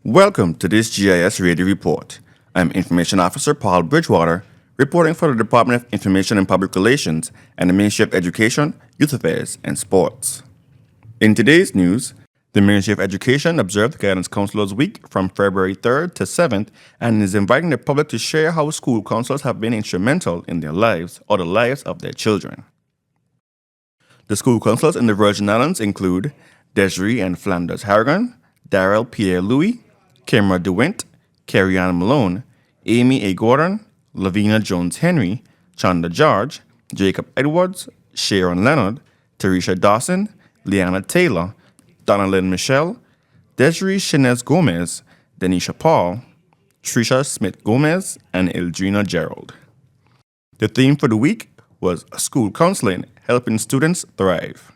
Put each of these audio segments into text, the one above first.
Welcome to this GIS Radio Report. I'm Information Officer Paul Bridgewater, reporting for the Department of Information and Public Relations and the Ministry of Education, Youth Affairs, and Sports. In today's news, the Ministry of Education observed Guidance Counselors Week from February 3rd to 7th and is inviting the public to share how school counselors have been instrumental in their lives or the lives of their children. The school counselors in the Virgin Islands include Desiree and Flanders Harrigan, Darrell Pierre-Louis, Kimra DeWint, Carrie-Ann Malone, Amy A. Gordon, Lavina Jones-Henry, Chanda George, Jacob Edwards, Sharon Leonard, Teresha Dawson, Leanna Taylor, Donalyn Michelle, Desiree Shinez Gomez, Denisha Paul, Trisha Smith Gomez, and Eldrina Gerald. The theme for the week was School Counseling, Helping Students Thrive.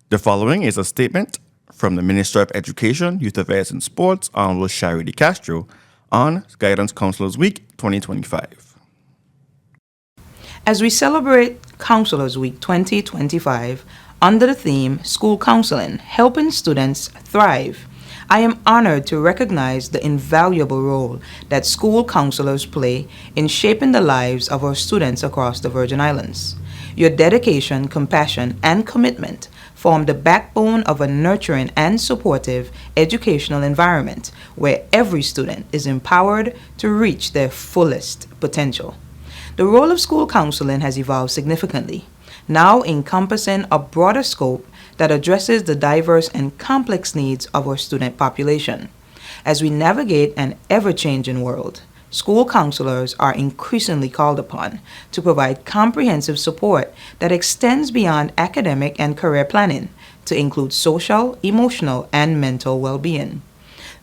The following is a statement from the Minister of Education, Youth Affairs and Sports, Honorable Shari De Castro, on Guidance Counselors Week 2025. As we celebrate Counselors Week 2025 under the theme School Counseling, Helping Students Thrive, I am honored to recognize the invaluable role that school counselors play in shaping the lives of our students across the Virgin Islands. Your dedication, compassion, and commitment form the backbone of a nurturing and supportive educational environment where every student is empowered to reach their fullest potential. The role of school counseling has evolved significantly, now encompassing a broader scope that addresses the diverse and complex needs of our student population. As we navigate an ever-changing world, school counselors are increasingly called upon to provide comprehensive support that extends beyond academic and career planning to include social, emotional, and mental well-being.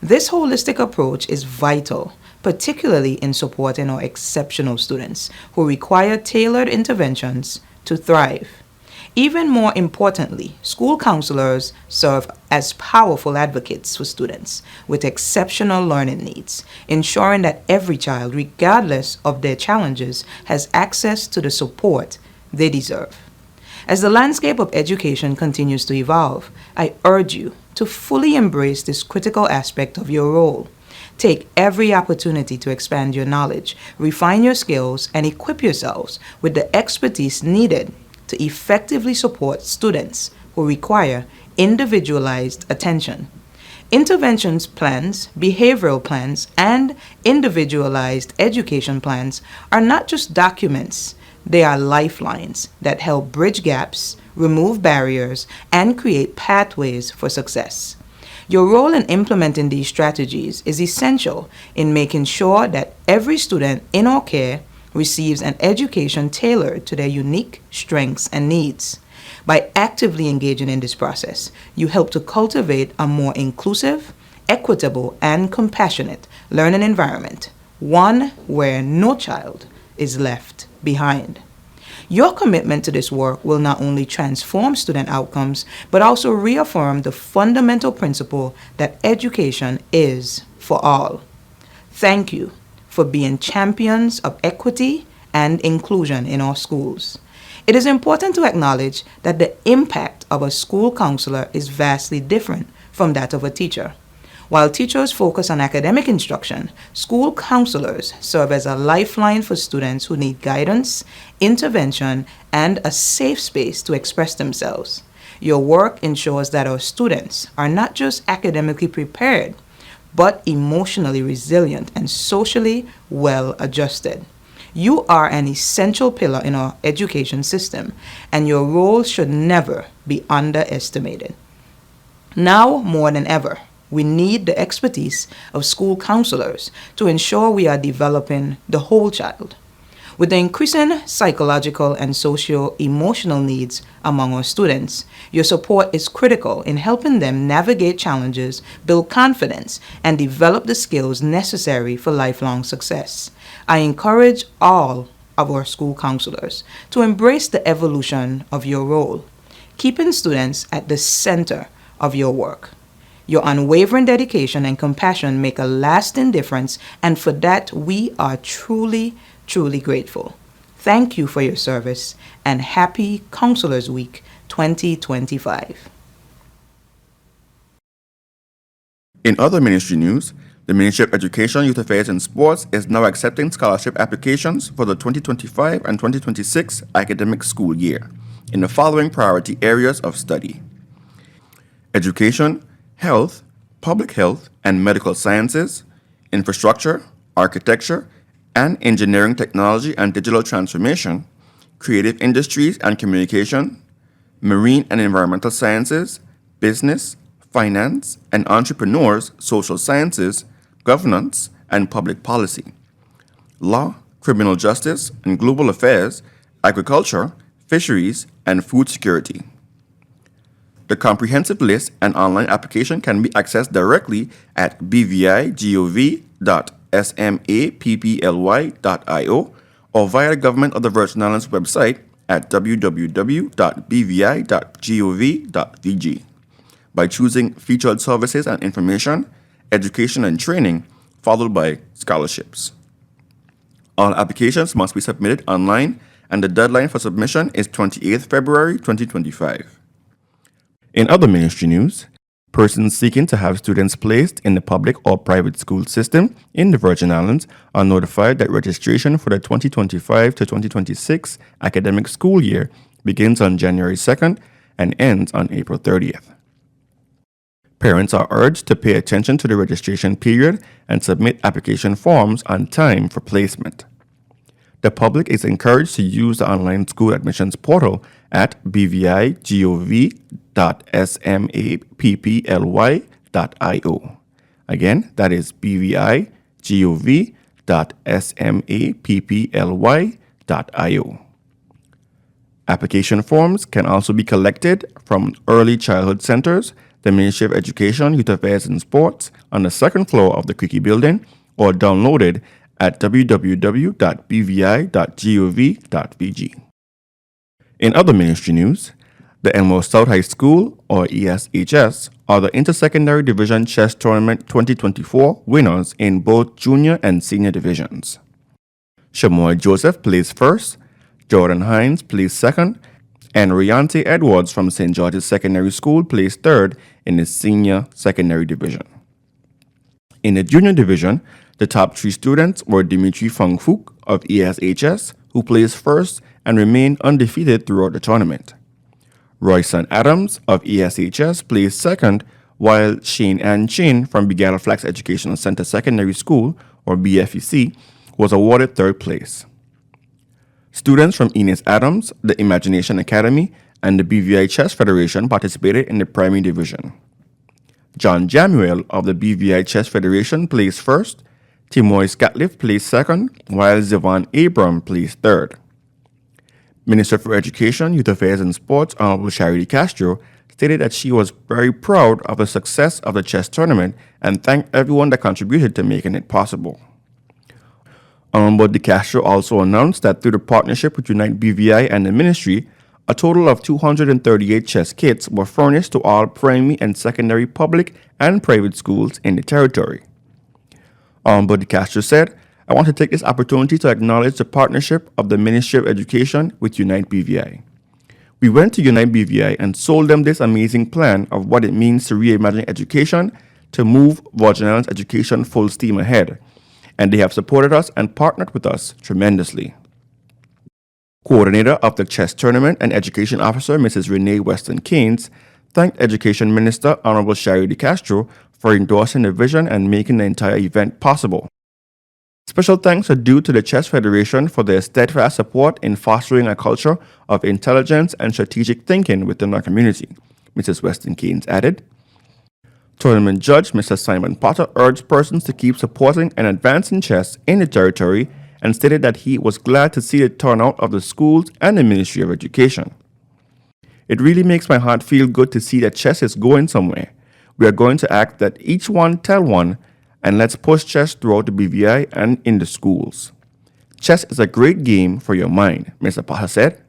This holistic approach is vital, particularly in supporting our exceptional students who require tailored interventions to thrive. Even more importantly, school counselors serve as powerful advocates for students with exceptional learning needs, ensuring that every child, regardless of their challenges, has access to the support they deserve. As the landscape of education continues to evolve, I urge you to fully embrace this critical aspect of your role. Take every opportunity to expand your knowledge, refine your skills, and equip yourselves with the expertise needed to effectively support students who require individualized attention. Interventions plans, behavioral plans, and individualized education plans are not just documents, they are lifelines that help bridge gaps, remove barriers, and create pathways for success. Your role in implementing these strategies is essential in making sure that every student in our care receives an education tailored to their unique strengths and needs. By actively engaging in this process, you help to cultivate a more inclusive, equitable, and compassionate learning environment, one where no child is left behind. Your commitment to this work will not only transform student outcomes, but also reaffirm the fundamental principle that education is for all. Thank you for being champions of equity and inclusion in our schools. It is important to acknowledge that the impact of a school counselor is vastly different from that of a teacher. While teachers focus on academic instruction, school counselors serve as a lifeline for students who need guidance, intervention, and a safe space to express themselves. Your work ensures that our students are not just academically prepared, but emotionally resilient and socially well-adjusted. You are an essential pillar in our education system, and your role should never be underestimated. Now more than ever, we need the expertise of school counselors to ensure we are developing the whole child. With the increasing psychological and socio-emotional needs among our students, your support is critical in helping them navigate challenges, build confidence, and develop the skills necessary for lifelong success. I encourage all of our school counselors to embrace the evolution of your role, keeping students at the center of your work. Your unwavering dedication and compassion make a lasting difference, and for that we are truly grateful. Thank you for your service, and happy Counselors Week 2025. In other ministry news, the Ministry of Education, Youth Affairs and Sports is now accepting scholarship applications for the 2025 and 2026 academic school year in the following priority areas of study: education, health, public health and medical sciences, infrastructure, architecture, and engineering technology and digital transformation, creative industries and communication, marine and environmental sciences, business, finance, and entrepreneurs, social sciences, governance, and public policy, law, criminal justice, and global affairs, agriculture, fisheries, and food security. The comprehensive list and online application can be accessed directly at bvigov.smapply.io or via the Government of the Virgin Islands website at www.bvi.gov.vg by choosing Featured Services and Information, Education and Training, followed by Scholarships. All applications must be submitted online, and the deadline for submission is 28th February 2025. In other ministry news, persons seeking to have students placed in the public or private school system in the Virgin Islands are notified that registration for the 2025 to 2026 academic school year begins on January 2nd and ends on April 30th. Parents are urged to pay attention to the registration period and submit application forms on time for placement. The public is encouraged to use the online school admissions portal at bvigov.smapply.io. Again, that is bvigov.smapply.io. Application forms can also be collected from early childhood centers, the Ministry of Education, Youth Affairs and Sports on the second floor of the Creaky Building, or downloaded at www.bvi.gov.vg. In other ministry news, the Elmore South High School, or ESHS, are the Intersecondary Division Chess Tournament 2024 winners in both junior and senior divisions. Shamoy Joseph placed first, Jordan Hines placed second, and Riante Edwards from St. George's Secondary School placed third in the senior secondary division. In the junior division, the top three students were Dimitri Fangfook of ESHS, who placed first and remained undefeated throughout the tournament. Royson Adams of ESHS placed second, while Shane Ann Chin from Begala Flax Educational Center Secondary School, or BFEC, was awarded third place. Students from Enos Adams, the Imagination Academy, and the BVI Chess Federation participated in the primary division. John Jamuel of the BVI Chess Federation placed first, Timoy Scatliff placed second, while Zivan Abram placed third. Minister for Education, Youth Affairs and Sports, Honorable Charity Castro, stated that she was very proud of the success of the chess tournament and thanked everyone that contributed to making it possible. Honorable De Castro also announced that through the partnership with Unite BVI and the ministry, a total of 238 chess kits were furnished to all primary and secondary public and private schools in the territory. Honorable De Castro said, "I want to take this opportunity to acknowledge the partnership of the Ministry of Education with Unite BVI. We went to Unite BVI and sold them this amazing plan of what it means to reimagine education to move Virgin Islands education full steam ahead, and they have supported us and partnered with us tremendously." Coordinator of the chess tournament and education officer, Mrs. Renee Weston Keynes, thanked Education Minister Honorable Shari De Castro for endorsing the vision and making the entire event possible. Special thanks are due to the Chess Federation for their steadfast support in fostering a culture of intelligence and strategic thinking within our community, Mrs. Weston Keynes added. Tournament judge Mr. Simon Potter urged persons to keep supporting and advancing chess in the territory and stated that he was glad to see the turnout of the schools and the Ministry of Education. "It really makes my heart feel good to see that chess is going somewhere. We are going to act that each one tell one, and let's push chess throughout the BVI and in the schools. Chess is a great game for your mind," Mr. Potter said.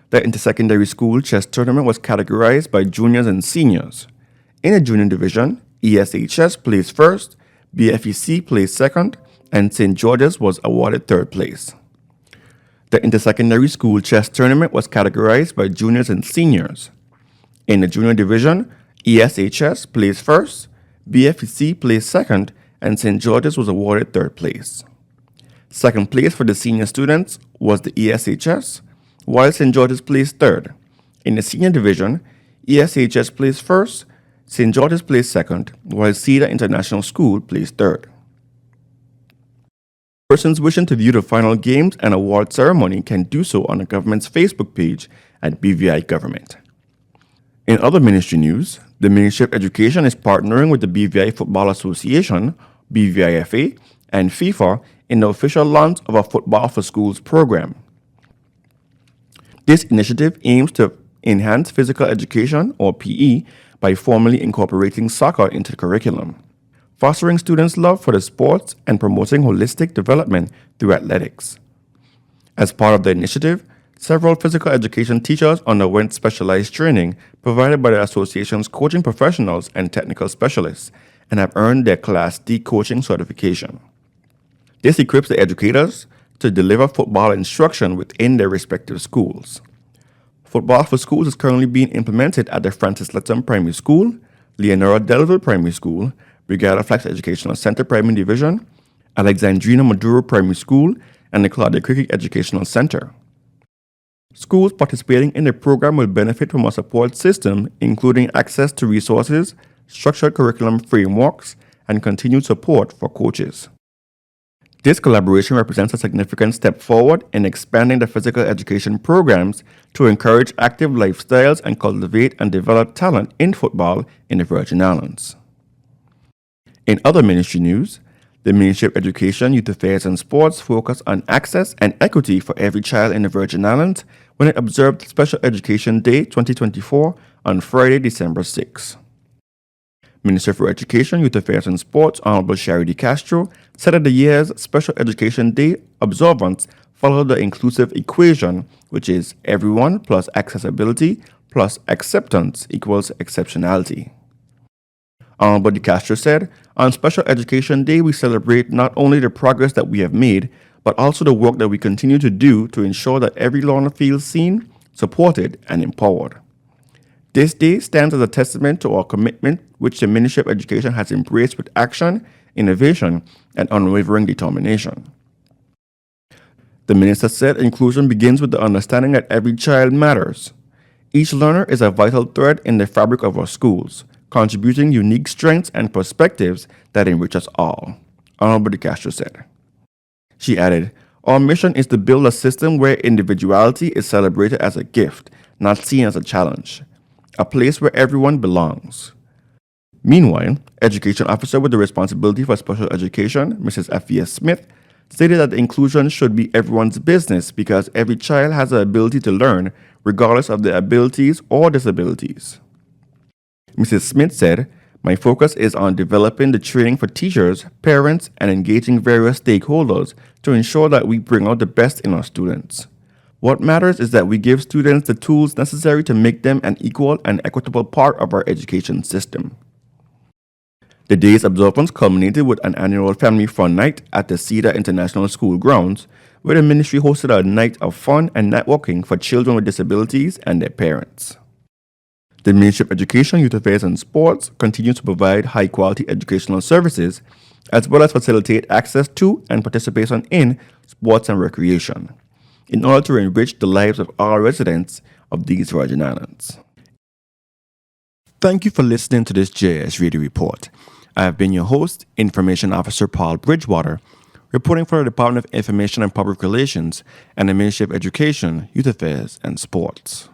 The intersecondary school chess tournament was categorized by juniors and seniors. In the junior division, ESHS placed first, BFEC placed second, and St. George's was awarded third place. The intersecondary school chess tournament was categorized by juniors and seniors. In the junior division, ESHS placed first, BFEC placed second, and St. George's was awarded third place. Second place for the senior students was the ESHS, while St. George's placed third. In the senior division, ESHS placed first, St. George's placed second, while Cedar International School placed third. Persons wishing to view the final games and award ceremony can do so on the government's Facebook page at BVI Government. In other ministry news, the Ministry of Education is partnering with the BVI Football Association, BVIFA, and FIFA in the official launch of a Football for Schools program. This initiative aims to enhance physical education, or PE, by formally incorporating soccer into the curriculum, fostering students' love for the sports and promoting holistic development through athletics. As part of the initiative, several physical education teachers underwent specialized training provided by the association's coaching professionals and technical specialists and have earned their Class D coaching certification. This equips the educators to deliver football instruction within their respective schools. Football for Schools is currently being implemented at the Francis Letton Primary School, Leonora Delville Primary School, Brigada Flax Educational Center Primary Division, Alexandrina Maduro Primary School, and the Claudia Cricket Educational Center. Schools participating in the program will benefit from a support system, including access to resources, structured curriculum frameworks, and continued support for coaches. This collaboration represents a significant step forward in expanding the physical education programs to encourage active lifestyles and cultivate and develop talent in football in the Virgin Islands. In other ministry news, the Ministry of Education, Youth Affairs and Sports focused on access and equity for every child in the Virgin Islands when it observed Special Education Day 2024 on Friday, December 6. Minister for Education, Youth Affairs and Sports, Honorable Sherry D. Castro, said that the year's Special Education Day observance followed the inclusive equation, which is everyone plus accessibility plus acceptance equals exceptionality. Honorable D. Castro said, on Special Education Day, we celebrate not only the progress that we have made, but also the work that we continue to do to ensure that every learner feels seen, supported, and empowered. This day stands as a testament to our commitment, which the Ministry of Education has embraced with action, innovation, and unwavering determination. The minister said inclusion begins with the understanding that every child matters. Each learner is a vital thread in the fabric of our schools, contributing unique strengths and perspectives that enrich us all, Honorable De Castro said. She added, our mission is to build a system where individuality is celebrated as a gift, not seen as a challenge, a place where everyone belongs. Meanwhile, Education Officer with the responsibility for special education, Mrs. F.E.S. Smith, stated that inclusion should be everyone's business because every child has the ability to learn regardless of their abilities or disabilities. Mrs. Smith said, my focus is on developing the training for teachers, parents, and engaging various stakeholders to ensure that we bring out the best in our students. What matters is that we give students the tools necessary to make them an equal and equitable part of our education system. The day's observance culminated with an annual Family Fun Night at the Cedar International School grounds, where the ministry hosted a night of fun and networking for children with disabilities and their parents. The Ministry of Education, Youth Affairs and Sports continues to provide high-quality educational services, as well as facilitate access to and participation in sports and recreation, in order to enrich the lives of our residents of these Virgin Islands. Thank you for listening to this JS Radio Report. I have been your host, Information Officer Paul Bridgewater, reporting for the Department of Information and Public Relations and the Ministry of Education, Youth Affairs and Sports.